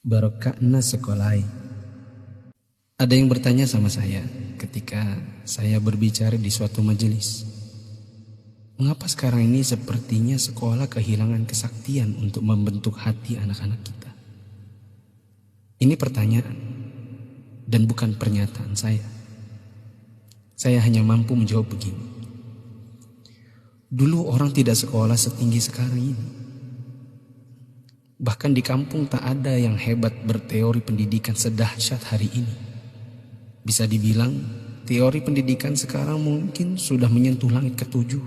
Barokahna sekolai. Ada yang bertanya sama saya ketika saya berbicara di suatu majelis. Mengapa sekarang ini sepertinya sekolah kehilangan kesaktian untuk membentuk hati anak-anak kita? Ini pertanyaan dan bukan pernyataan saya. Saya hanya mampu menjawab begini. Dulu orang tidak sekolah setinggi sekarang ini. Bahkan di kampung tak ada yang hebat berteori pendidikan sedahsyat hari ini. Bisa dibilang teori pendidikan sekarang mungkin sudah menyentuh langit ketujuh.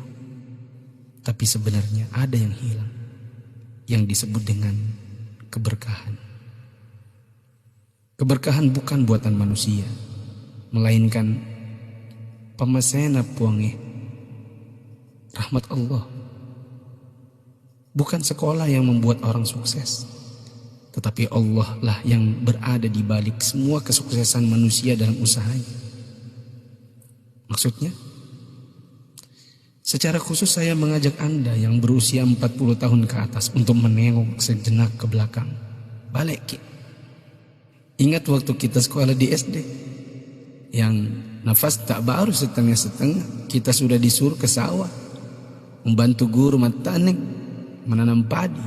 Tapi sebenarnya ada yang hilang, yang disebut dengan keberkahan. Keberkahan bukan buatan manusia, melainkan pemasena puange, rahmat Allah. Bukan sekolah yang membuat orang sukses, tetapi Allah lah yang berada di balik semua kesuksesan manusia dalam usahanya. Maksudnya, secara khusus saya mengajak Anda yang berusia 40 tahun ke atas untuk menengok sejenak ke belakang. Balik. Ingat waktu kita sekolah di SD, yang nafas tak baru setengah-setengah, kita sudah disuruh ke sawah, membantu guru matanik, menanam padi,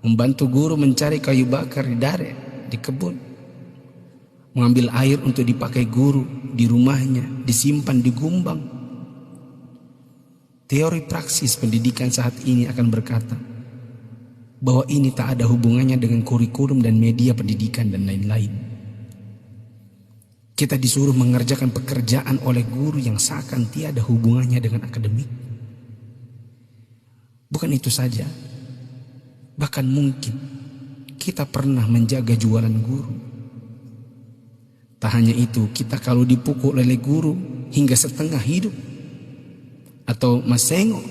membantu guru mencari kayu bakar di dare, di kebun, mengambil air untuk dipakai guru di rumahnya, disimpan di gumbang. Teori praksis pendidikan saat ini akan berkata bahwa ini tak ada hubungannya dengan kurikulum dan media pendidikan dan lain-lain. Kita disuruh mengerjakan pekerjaan oleh guru yang seakan tiada hubungannya dengan akademik. Bukan itu saja, bahkan mungkin kita pernah menjaga jualan guru. Tak hanya itu, kita kalau dipukul oleh guru hingga setengah hidup, atau masengo,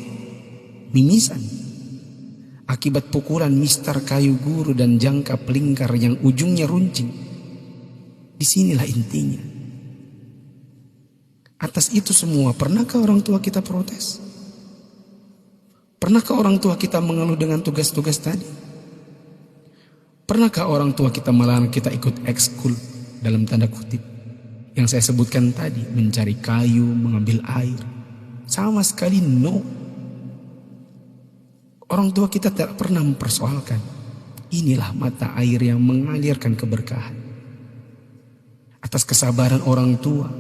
mimisan, akibat pukulan mistar kayu guru dan jangka pelingkar yang ujungnya runcing. Disinilah intinya. Atas itu semua, pernahkah orang tua kita protes? Pernahkah orang tua kita mengeluh dengan tugas-tugas tadi? Pernahkah orang tua kita melarang kita ikut ekskul dalam tanda kutip yang saya sebutkan tadi, mencari kayu, mengambil air? Sama sekali no. Orang tua kita tak pernah mempersoalkan. Inilah mata air yang mengalirkan keberkahan. Atas kesabaran orang tua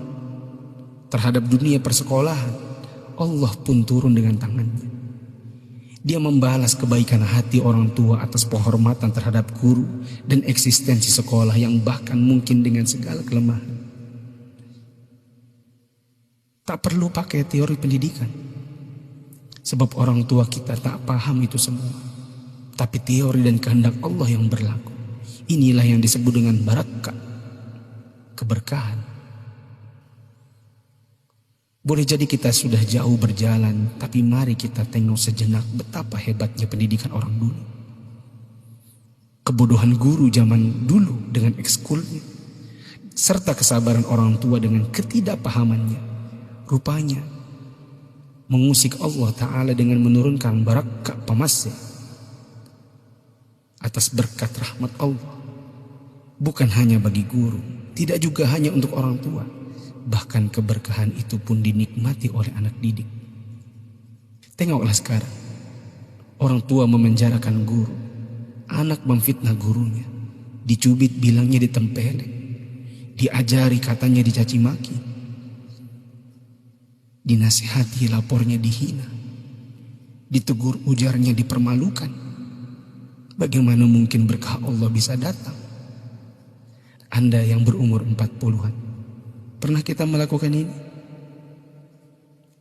terhadap dunia persekolahan, Allah pun turun dengan tangannya. Dia membalas kebaikan hati orang tua atas penghormatan terhadap guru dan eksistensi sekolah yang bahkan mungkin dengan segala kelemahan. Tak perlu pakai teori pendidikan, sebab orang tua kita tak paham itu semua. Tapi teori dan kehendak Allah yang berlaku. Inilah yang disebut dengan barakah, keberkahan. Boleh jadi kita sudah jauh berjalan, tapi mari kita tengok sejenak betapa hebatnya pendidikan orang dulu. Kebodohan guru zaman dulu dengan ekskulnya, serta kesabaran orang tua dengan ketidakpahamannya, rupanya mengusik Allah Ta'ala dengan menurunkan barakah pemasya atas berkat rahmat Allah. Bukan hanya bagi guru, tidak juga hanya untuk orang tua. Bahkan keberkahan itu pun dinikmati oleh anak didik. Tengoklah sekarang, orang tua memenjarakan guru, anak memfitnah gurunya, dicubit bilangnya ditempeleng, diajari katanya dicaci maki, dinasihati lapornya dihina, ditegur ujarnya dipermalukan. Bagaimana mungkin berkah Allah bisa datang? Anda yang berumur 40-an, pernah kita melakukan ini?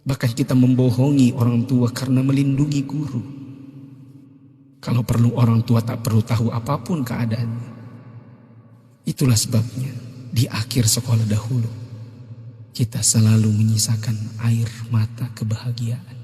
Bahkan kita membohongi orang tua karena melindungi guru. Kalau perlu orang tua tak perlu tahu apapun keadaannya. Itulah sebabnya di akhir sekolah dahulu kita selalu menyisakan air mata kebahagiaan.